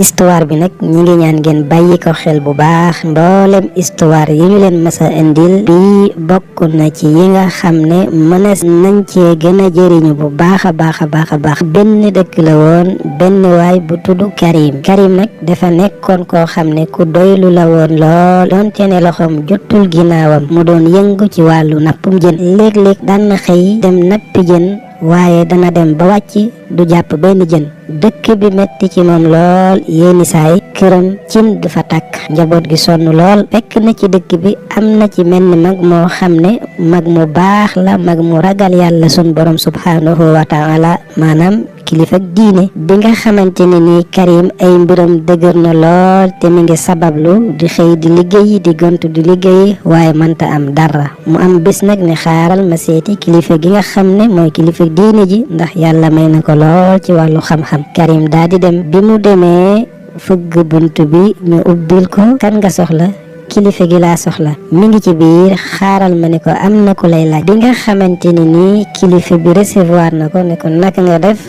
histoire bi nag ñi ngi ñaan ngeen bàyyi ko xel bu baax. mboolem histoire yi ñu leen masa indil bii bokk na ci yi nga xam ne mënees nañ cee gën a jëriñu bu baax a baax a baax a baax. benn dëkk la woon benn waay bu tudd Karim nag dafa nekkoon koo xam ne ku doylu la woon lool doonte ne loxoom jotul ginnaawam mu doon yëngu ci wàllu nappum jën. léeg-léeg daan na xëy dem nappi jën waaye dana dem ba wàcc du jàpp benn jën. dëkk bi metti ci moom lool yéeni saay këram cin du fa tàkk njaboot gi sonn lool. fekk na ci dëkk bi am na ci menn mag moo xam ne mag mu baax la, mag mu ragal yàlla sun borom subhanahu wa taala, maanaam kilifa diine. bi nga xamante ne nii Karim ay mbiram dëgër na lool te mi ngi sabablu di xëy di liggéey di gontu di liggéey waaye mënta am dara. mu am bés nag ne xaaral ma seeti kilifa gi nga xam ne mooy kilifa diine ji ndax yàlla may na ko lool ci wàllu xam-xam. Karim daa di dem. bi mu demee fëgg bunt bi ñu ubbil ko. kan nga soxla? kilifa gi laa soxla. mi ngi ci biir, xaaral ma ne ko am na ku lay laaj. bi nga xamante ni nii kilifa bi recevoir na ko ne ko naka nga def,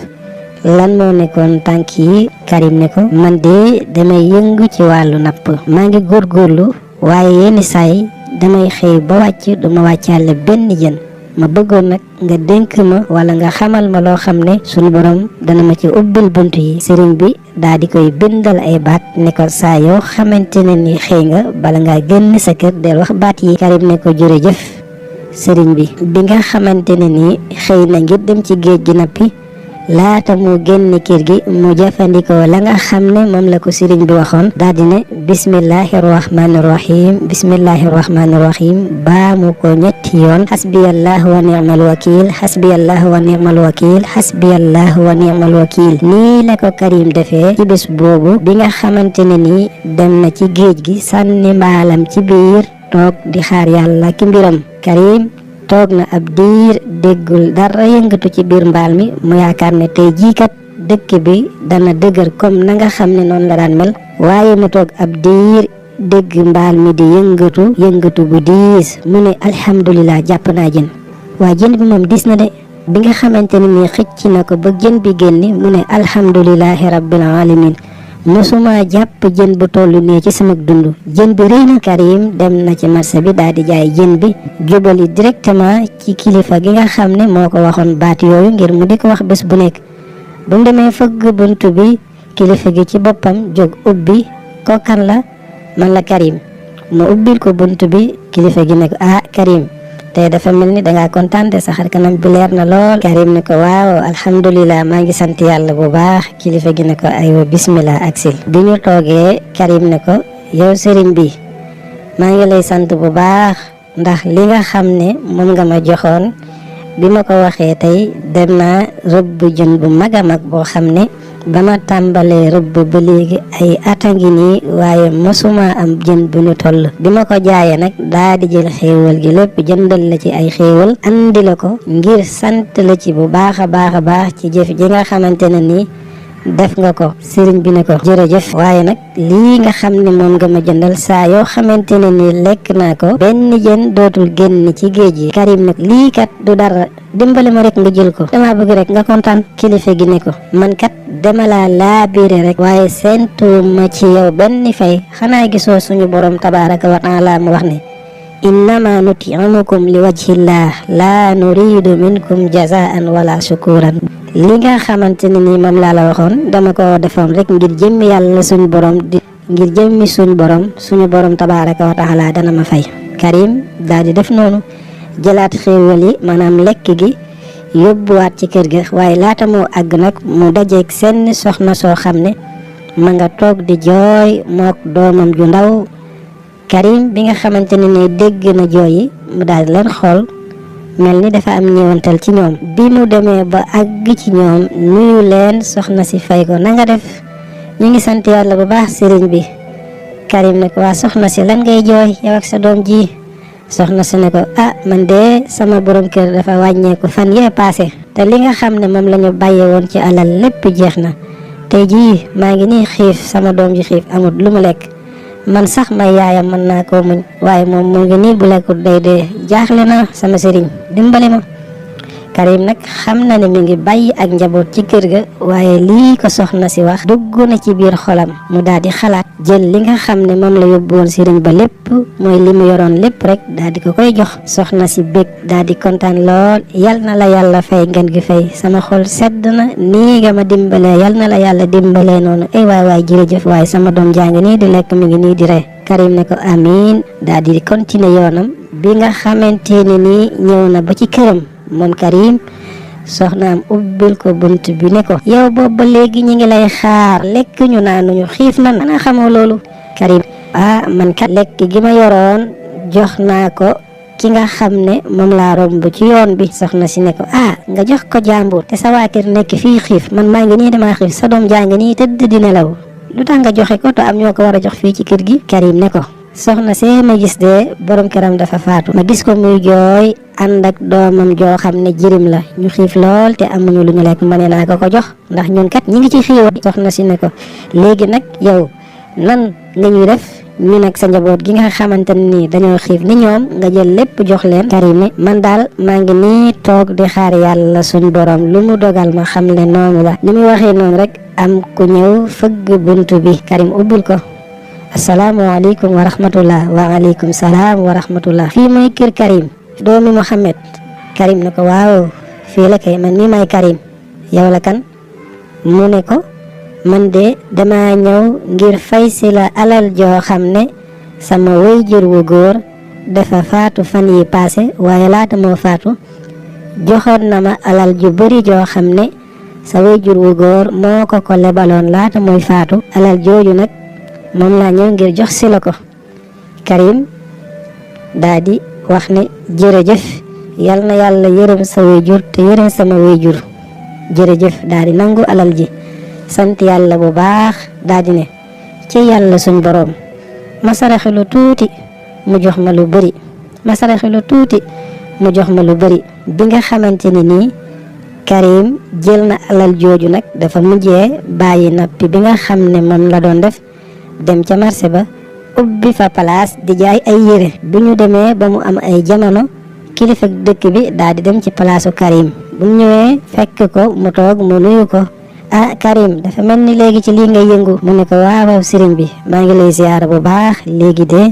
lan moo nekkoon tànk yi? Karim ne ko man de damay yëngu ci wàllu napp, maa ngi góorgóorlu waaye yenn saay damay xëy ba wàcc duma wàccaale benn jën. ma bëggoon nag nga dénk ma wala nga xamal ma loo xam ne sunu borom dana ma ci ubbil bunt yi. sëriñ bi daa di koy bindal ay baat ne ko saa yoo xamante ne ni xëy nga bala ngaa génn sa kër del wax baat yi. Karim ne ko jërëjëf sëriñ bi. bi nga xamante ne ni xëy na ngir dem ci géej gi nappi, laata mu génn kër gi mu jëfandikoo la nga xam ne moom la ko sëriñ bi waxoon. daal di ne bismillahi rahmani rahim, bismillahi rahmani rahim, baamu ko ñetti yoon. xasbiyallahu wa ni'mal wakil, xasbiyallahu wa ni'mal wakil, xasbiyallahu wa ni'mal wakil. nii la ko Karim defee ci bés boobu bi nga xamante ne nii dem na ci géej gi sànni mbaalam ci biir toog di xaar yàlla ki mbiram. Karim toog na ab diir déggul dara yëngatu ci biir mbaal mi. mu yaakaar ne tey jii kat dëkk bi dana dëgër comme na nga xam ne noonu la daan mel. waaye mu toog ab diir dégg mbaal mi di yëngatu bu diis. mu ne alhamdulilah jàpp naa jën. waa jën bi moom diis na de. bi nga xamante ne nii xëcc na ko ba jën bi génni mu ne alhamdulilahi rabbil alamin, musuma jàpp jën bu toll nii ci sama dund. jën bi rëy na. Karim dem na ci marché bi daal di jaay jën bi jubali directement ci kilifa gi nga xam ne moo ko waxoon baat yooyu ngir mu di ko wax bés bu nekk. bu mu demee fëgg bunt bi kilifa gi ci boppam jóg ubbi. ko kan la? man la Karim. mu ubbil ko bunt bi. kilifa gi ne ko ah Karim, tey dafa mel ni dangaa kontaan te sa xar kanam bi leer na lool. Karim ne ko waaw alhamdulilah maa ngi sant yàlla bu baax. kilifa gi ne ko aywa bismillah aksil. bi ñu toogee Karim ne ko yow sëriñ bi maa ngi lay sant bu baax ndax li nga xam ne moom nga ma joxoon bi ma ko waxee tey dem naa rëbb jën bu mag a mag boo xam ne ba ma tàmbalee rëbb ba léegi ay ata ngi nii waaye mosuma am jën bu ñu toll. bi ma ko jaayee nag daa di jël xéewal gi lépp jëndal la ci ay xéewal andi la ko ngir sant la ci bu baax a baax a baax ci jëf ji nga xamante ne nii def nga ko. sëriñ bi ne ko jërëjëf, waaye nag lii nga xam ne moom nga ma jëndal saa yoo xamante ne nii lekk naa ko benn jën dootul génn ci géej gi. Karim nag lii kat du dara, dimbali ma rek nga jël ko, dama bëgg rek nga kontaan. kilifa gi ne ko man kat dama laa laabiire rek waaye seentu ma ci yow benn fay. xanaa gisoo suñu borom tabaraka wa taala mu wax ne innama nutimukum li wajhillah la nuridu minkum jazaan wala shukuran. li nga xamante ne nii moom laa la waxoon dama ko defoon rek ngir jëmmi yàlla suñu borom ngir jëmmi suñu borom tabaraka wa taala dana ma fay. Karim daal di def noonu, jëlaat xéewal yi maanaam lekk gi yóbbuwaat ci kër ga. waaye laata moo àgg nag mu dajeeg seen soxna soo xam ne ma nga toog di jooy mook doomam ju ndaw. Karim bi nga xamante ne ni dégg na jooy yi mu daal di leen xool mel ni dafa am ñëwantal ci ñoom. bi mu demee ba àgg ci ñoom nuyu leen, soxna si fay ko na nga def, ñu ngi sant yàlla bu baax sëriñ bi. Karim ne ko waa soxna si lan ngay jooy yow ak sa doom ji? soxna si ne ko ah man de sama borom kër dafa wàññeeku fan yee paase te li nga xam ne moom la ñu bàyyee woon ci alal lépp jeex na. tey jii maa ngi nii xiif, sama doom ji xiif amut lu mu lekk. man sax may yaayam mën naa koo muñ waaye moom mu ngi nii bu lekkut day dee. jaaxle naa sama sëriñ dimbali ma. Karim nag xam na ne mi ngi bàyyi ak njaboot ci kër ga, waaye lii ko soxna si wax dugg na ci biir xolam. mu daal di xalaat jël li nga xam ne moom la yóbbu woon sëriñ ba lépp, mooy li mu yoroon lépp rek daal di ko koy jox. soxna si bég daal di kontaan lool. yal na la yàlla fay ngeen gi fay, sama xol sedd na, nii nga ma dimbalee yal na la yàlla dimbalee noonu. ay waay jërëjëf waaye sama doom jaa ngi nii di lekk, mi ngi nii di ree. Karim ne ko amiin, daal di continuer yoonam. bi nga xamante ne nii ñëw na ba ci këram moom Karim, soxnaam ubbil ko bunt bi ne ko yow boobu ba léegi ñi ngi lay xaar, lekk ñu naanuñu, xiif na ana xamoo loolu. Karim man kat lekk gi ma yoroon jox naa ko ki nga xam ne moom laa romb ci yoon bi. soxna si ne ko nga jox ko jàmbur te sa waa kër nekk fii xiif, man maa ngi nii damaa xiif, sa doom jaa ngi nii tëdd di nelaw, lu tax nga joxe ko te am ñoo ko war a jox fii ci kër gi. Karim ne ko soxna see ma gis de borom këram dafa faatu, ma gis ko muy jooy ànd ak doomam joo xam ne jirim la, ñu xiif lool te amuñu lu ñu lekk, ma ne naa ko jox ndax ñun kat ñi ngi ci xiiwa. soxna si ne ko léegi nag yow nan nga ñuy def ñu nag sa njaboot gi nga xamante ni dañoo xiif ni ñoom, nga jël lépp jox leen. Karim ne man daal maa ngi nii toog di xaar yàlla suñ borom lu mu dogal ma xam ne noonu la. ni muy waxee noonu rek am ku ñëw fëgg buntu bi. Karim ubbil ko. asalaamaaleykum wa rahmatullah. waaleykum salaam wa rahmatullah. fii mooy kër Karim doomi Mohamed. Karim ne ko waaw fii la kay, man mii may Karim. yow la kan? mu ne ko man de dama ñëw ngir fay si la alal joo xam ne sama waajur wu góor dafa faatu fan yi paase, waaye laata moo faatu joxoon na ma alal ju bari joo xam ne sa waajur wu góor moo ko lebaloon laata muy faatu. alal jooju nag moom laa ñëw ngir jox si la ko. Karim daa di wax ne jërëjëf, yal na yàlla yërëm sa waajur te yërëm sama waajur. jërëjëf, daa di nangu alal ji, sant yàlla bu baax. daa di ne ci yàlla suñ boroom, ma saraxe lu tuuti mu jox ma lu bari, ma saraxe lu tuuti mu jox ma lu bari. bi nga xamante ni nii Karim jël na alal jooju nag dafa mujjee bàyyi nappi bi nga xam ne moom la doon def, dem ca marché ba ubbi fa place di jaay ay yére. bu ñu demee ba mu am ay jamono, kilifa dëkk bi daal di dem ci palaasu Karim. bu mu ñëwee fekk ko mu toog, mu nuyu ko. Karim dafa mel ni léegi ci lii ngay yëngu. mu ne ko waaw sëriñ bi, maa ngi lay ziyaara bu baax, léegi de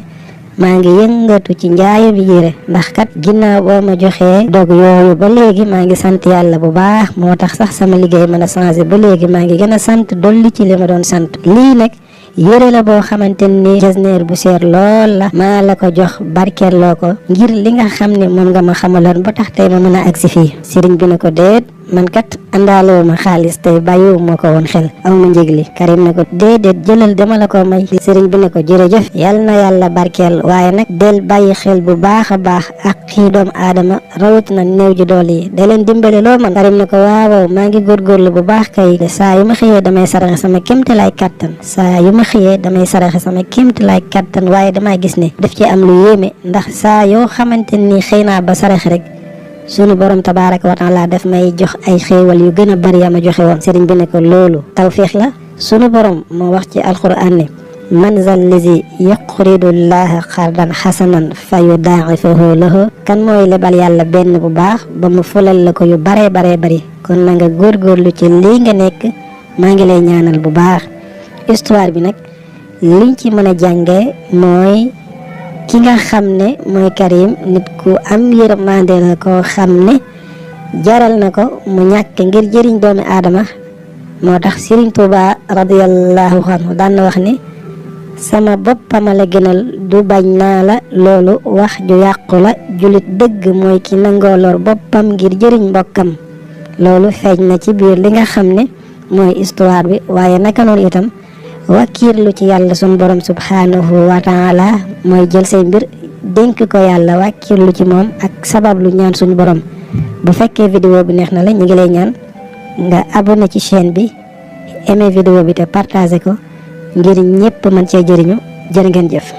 maa ngi yëngatu ci njaayu bi yére, ndax kat ginnaaw boo ma joxee dog yooyu ba léegi maa ngi sant yàlla bu baax, moo tax sax sama liggéey mën a changé ba léegi maa ngi gën a sant dolli ci li ma doon sant. lii nag yére la boo xamante ni jasneer bu seer lool la, maa la ko jox barkeeloo ko ngir li nga xam ne moom nga ma xamaloon ba tax tey ma mën a agsi fii. sëriñ bi ne ko déet, man kat àndaalewu ma xaalis tey bàyyiwu ma ko woon xel, aw ma njëg li. Karim ne ko déedéet, jëlal dama la ko may. sëriñ bi ne ko jërëjëf, yal na yàlla barkeel, waaye nag del bàyyi xel bu baax a baax ak xii doomu aadama, rawat na néew ji doole yi, da leen dimbale loo man. Karim ne ko waaw maa ngi góorgóorlu bu baax kay, saa yu ma xëyee damay saraxe sama kéemtalaay kattan, saa yu ma xëyee damay saraxe sama kéemtalaay kattan, waaye damaa gis ne daf ci am lu yéeme, ndax saa yoo xamante ni xëy naa ba saraxe rek sunu borom tabaaraka wa taala daf may jox ay xéewal yu gën a bari ya ma joxe woon. sëriñ bi ne ko loolu tawfiix la. sunu borom moo wax ci alquran ne man zal lazi yuqridu llaha qardan xasanan fa yudaa'ifahu lahu, kan mooy lebal yàlla benn bu baax ba mu fulal la ko yu baree bari. kon na nga góorgóorlu ci lii nga nekk, maa ngi lay ñaanal bu baax. histoire bi nag liñ ci mën a jàngee mooy ki nga xam ne mooy Karim nit ku am yërmande la, koo xam ne jaral na ko mu ñàkk ngir jëriñ doomi aadama. moo tax Sëriñ Tuuba radiyallahu anhu daan na wax ni sama boppama la gënal, du bañ naa la, loolu wax ju yàqu la. julit dëgg mooy ki nangoo lor boppam ngir jëriñ mbokkam. loolu feeñ na ci biir li nga xam ne mooy histoire bi, waaye naka noonu itam wakiirlu ci yàlla sun borom subhanahu wa taala, mooy jël say mbir dénk ko yàlla, wakiirlu ci moom ak sabab lu ñaan suñu borom. bu fekkee vidéo bi neex na la, ñu ngi lay ñaan nga abonné ci chaîne bi, aimé vidéo bi te partagé ko ngir ñëpp mën cee jëriñu. jërë ngeen jëf.